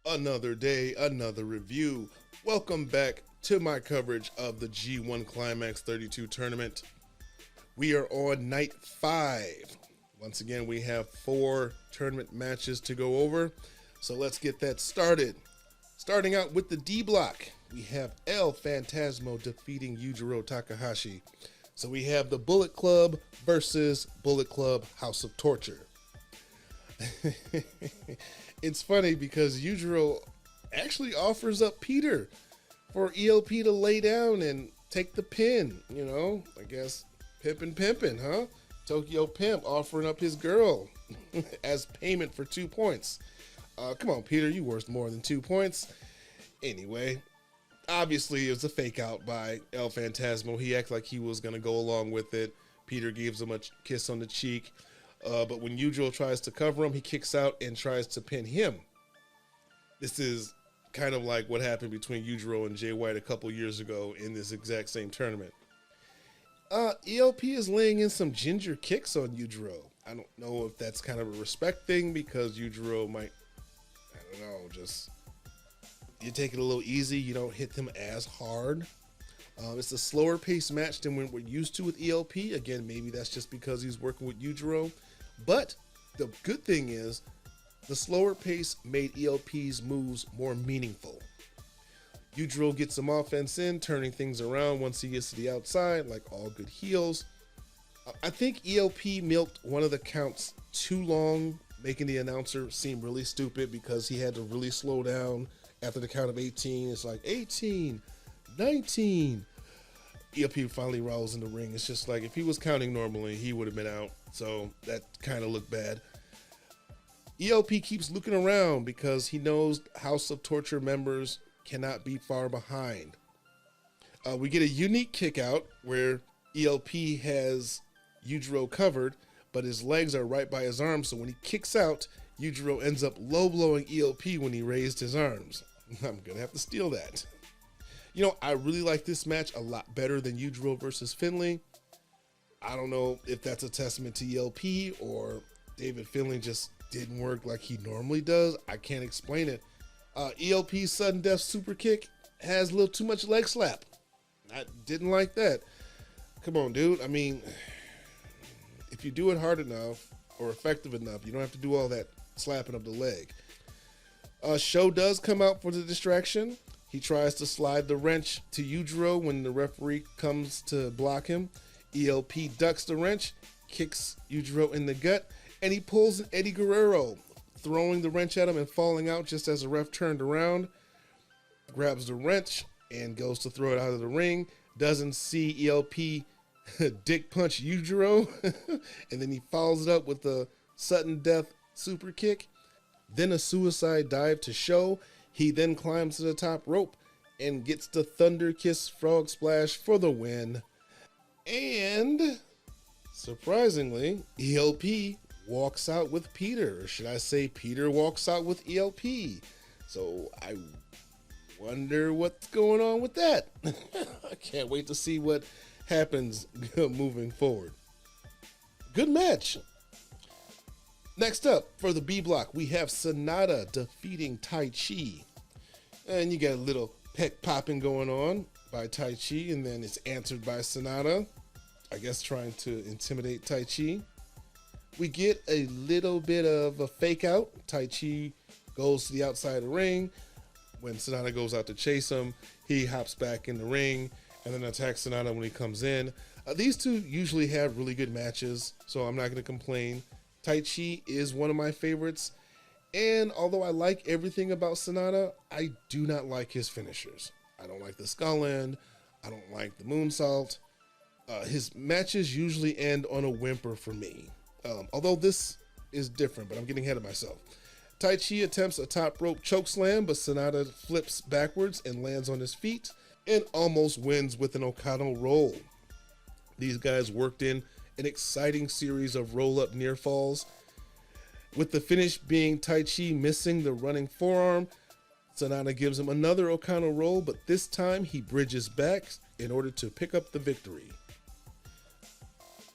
Another day, another review. Welcome back to my coverage of the G1 Climax 32 tournament. We are on night 5. Once again, we have 4 tournament matches to go over, so let's get that started. Starting out with the D block, we have El Phantasmo defeating Yujiro Takahashi. So we have the Bullet Club versus Bullet Club House of Torture. It's funny because Yujiro actually offers up Pieter for ELP to lay down and take the pin. You know, I guess pimpin', huh? Tokyo Pimp offering up his girl as payment for 2 points. Come on, Pieter, you worth more than 2 points. Anyway, obviously it was a fake out by El Phantasmo. He acted like he was going to go along with it. Pieter gives him a kiss on the cheek. But when Yujiro tries to cover him, he kicks out and tries to pin him. This is kind of like what happened between Yujiro and Jay White a couple years ago in this exact same tournament. ELP is laying in some ginger kicks on Yujiro. I don't know if that's kind of a respect thing because Yujiro might, I don't know, just, you take it a little easy. You don't hit them as hard. It's a slower paced match than we're used to with ELP. Again, maybe that's just because he's working with Yujiro. But the good thing is the slower pace made ELP's moves more meaningful. Yujiro gets some offense in, turning things around once he gets to the outside, like all good heels. I think ELP milked one of the counts too long, making the announcer seem really stupid because he had to really slow down after the count of 18. It's like 18, 19. ELP finally rolls in the ring. It's just like if he was counting normally, he would have been out. So that kind of looked bad. ELP keeps looking around because he knows House of Torture members cannot be far behind. We get a unique kick out where ELP has Yujiro covered, but his legs are right by his arms. So when he kicks out, Yujiro ends up low blowing ELP when he raised his arms. I'm going to have to steal that. You know, I really like this match a lot better than Yujiro versus Finlay. I don't know if that's a testament to ELP or David Finlay just didn't work like he normally does. I can't explain it. ELP's sudden death super kick has a little too much leg slap. I didn't like that. Come on, dude. I mean, if you do it hard enough or effective enough, you don't have to do all that slapping of the leg. Show does come out for the distraction. He tries to slide the wrench to Yujiro when the referee comes to block him. ELP ducks the wrench, kicks Yujiro in the gut, and he pulls an Eddie Guerrero, throwing the wrench at him and falling out just as the ref turned around. Grabs the wrench and goes to throw it out of the ring. Doesn't see ELP dick punch Yujiro, and then he follows it up with a sudden death super kick. Then a suicide dive to Show. He then climbs to the top rope and gets the Thunder Kiss Frog Splash for the win. And surprisingly, ELP walks out with Pieter, or should I say Pieter walks out with ELP. So I wonder what's going on with that. I can't wait to see what happens moving forward. Good match. Next up, for the B block, we have SANADA defeating Taichi. And you got a little peck popping going on by Taichi, and then it's answered by SANADA, I guess trying to intimidate Taichi. We get a little bit of a fake out. Taichi goes to the outside of the ring. When SANADA goes out to chase him, he hops back in the ring and then attacks SANADA when he comes in. These two usually have really good matches, so I'm not going to complain. Taichi is one of my favorites, and although I like everything about SANADA, I do not like his finishers. I don't like the skull end. I don't like the moonsault. His matches usually end on a whimper for me. Although this is different, but I'm getting ahead of myself. Taichi attempts a top rope choke slam, but SANADA flips backwards and lands on his feet and almost wins with an Okado roll. These guys worked in an exciting series of roll-up near falls, with the finish being Taichi missing the running forearm. SANADA gives him another Okado roll, but this time he bridges back in order to pick up the victory.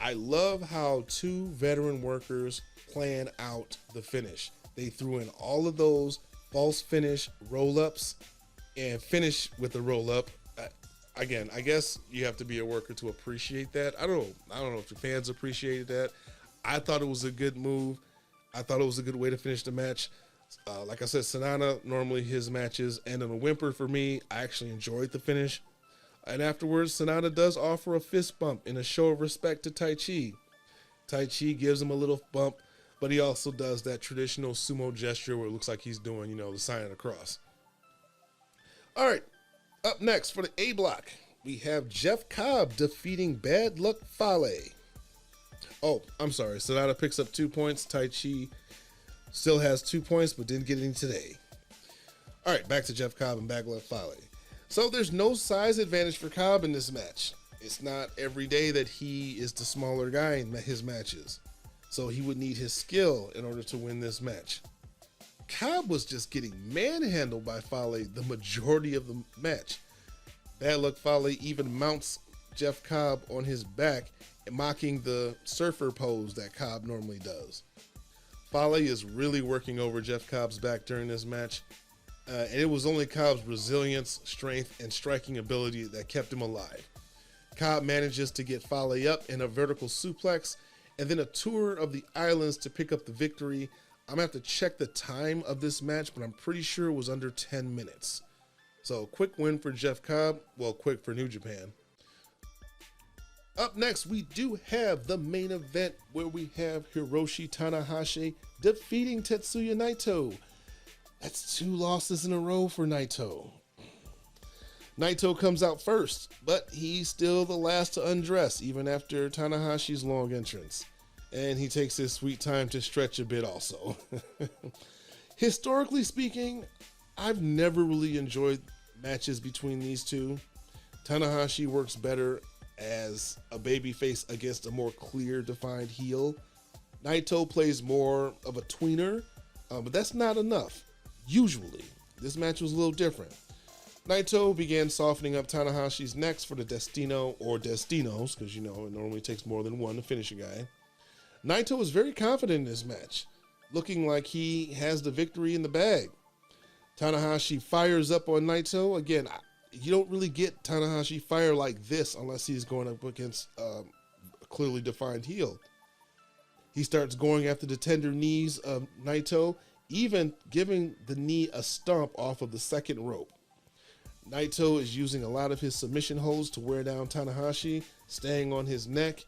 I love how two veteran workers plan out the finish. They threw in all of those false finish, roll-ups, and finish with the roll-up. Again, I guess you have to be a worker to appreciate that. I don't know if the fans appreciated that. I thought it was a good move. I thought it was a good way to finish the match. Like I said, SANADA, normally his matches end in a whimper for me. I actually enjoyed the finish. And afterwards, SANADA does offer a fist bump in a show of respect to Taichi. Taichi gives him a little bump, but he also does that traditional sumo gesture where it looks like he's doing, the sign of the cross. All right, up next for the A block, we have Jeff Cobb defeating Bad Luck Fale. Oh, I'm sorry. SANADA picks up 2 points. Taichi still has 2 points, but didn't get any today. All right, back to Jeff Cobb and Bad Luck Fale. So there's no size advantage for Cobb in this match. It's not every day that he is the smaller guy in his matches. So he would need his skill in order to win this match. Cobb was just getting manhandled by Fale the majority of the match. Bad Luck Fale even mounts Jeff Cobb on his back, mocking the surfer pose that Cobb normally does. Fale is really working over Jeff Cobb's back during this match. And it was only Cobb's resilience, strength, and striking ability that kept him alive. Cobb manages to get Fale up in a vertical suplex, and then a tour of the islands to pick up the victory. I'm going to have to check the time of this match, but I'm pretty sure it was under 10 minutes. So, quick win for Jeff Cobb. Well, quick for New Japan. Up next, we do have the main event where we have Hiroshi Tanahashi defeating Tetsuya Naito. That's 2 losses in a row for Naito. Naito comes out first, but he's still the last to undress, even after Tanahashi's long entrance. And he takes his sweet time to stretch a bit also. Historically speaking, I've never really enjoyed matches between these two. Tanahashi works better as a babyface against a more clear defined heel. Naito plays more of a tweener, but that's not enough. Usually, this match was a little different. Naito began softening up Tanahashi's necks for the Destino or Destinos, because it normally takes more than one to finish a guy. Naito was very confident in this match, looking like he has the victory in the bag. Tanahashi fires up on Naito. Again, you don't really get Tanahashi fire like this unless he's going up against a clearly defined heel. He starts going after the tender knees of Naito, even giving the knee a stomp off of the second rope. Naito is using a lot of his submission holds to wear down Tanahashi, staying on his neck.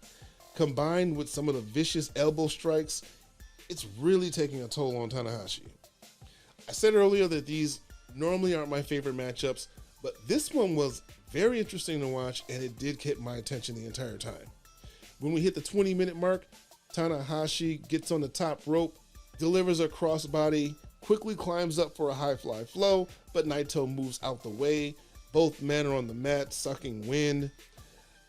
Combined with some of the vicious elbow strikes, it's really taking a toll on Tanahashi. I said earlier that these normally aren't my favorite matchups, but this one was very interesting to watch, and it did get my attention the entire time. When we hit the 20-minute mark, Tanahashi gets on the top rope, delivers a crossbody, quickly climbs up for a high fly flow, but Naito moves out the way. Both men are on the mat, sucking wind.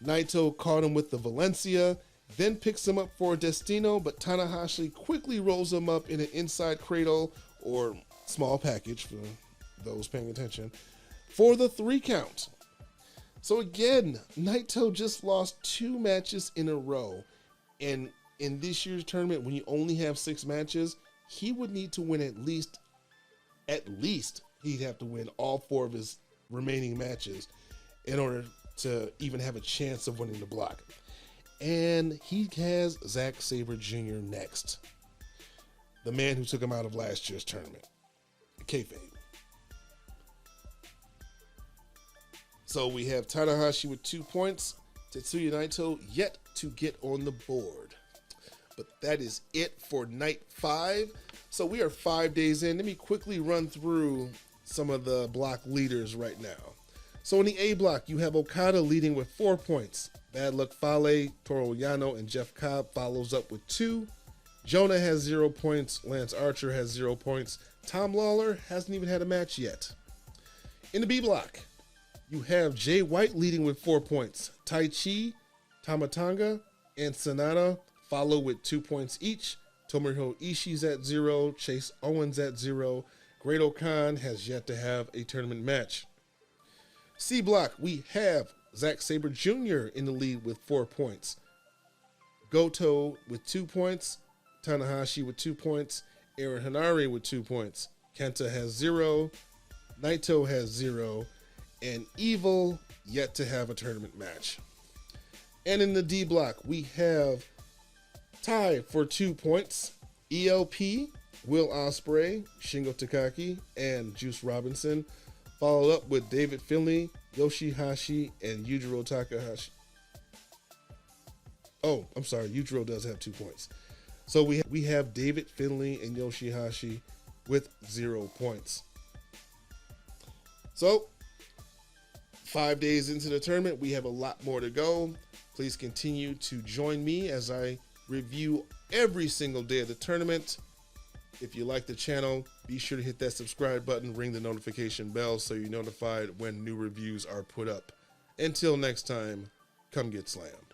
Naito caught him with the Valencia, then picks him up for a Destino, but Tanahashi quickly rolls him up in an inside cradle, or small package for those paying attention, for the 3 count. So again, Naito just lost 2 matches in a row, and in this year's tournament, when you only have 6 matches, he would need to win at least he'd have to win all 4 of his remaining matches in order to even have a chance of winning the block. And he has Zack Sabre Jr. next. The man who took him out of last year's tournament. Kayfabe. So we have Tanahashi with 2 points. Tetsuya Naito yet to get on the board. But that is it for night 5. So we are 5 days in. Let me quickly run through some of the block leaders right now. So in the A block, you have Okada leading with 4 points. Bad Luck Fale, Toru Yano, and Jeff Cobb follows up with 2. Jonah has 0 points. Lance Archer has 0 points. Tom Lawler hasn't even had a match yet. In the B block, you have Jay White leading with 4 points. Taichi, Tamatanga, and SANADA follow with 2 points each. Tomohiro Ishii's at 0. Chase Owens at 0. Great-O-Khan has yet to have a tournament match. C block, we have Zack Sabre Jr. in the lead with 4 points. Goto with 2 points. Tanahashi with 2 points. Aaron Hanare with 2 points. Kenta has 0. Naito has 0. And Evil yet to have a tournament match. And in the D block, we have tied for 2 points. ELP, Will Ospreay, Shingo Takagi, and Juice Robinson, followed up with David Finlay, Yoshihashi, and Yujiro Takahashi. Oh, I'm sorry, Yujiro does have 2 points. So we have David Finlay and Yoshihashi with 0 points. So 5 days into the tournament, we have a lot more to go. Please continue to join me as I review every single day of the tournament. If you like the channel, be sure to hit that subscribe button, ring the notification bell so you're notified when new reviews are put up. Until next time, come get slammed.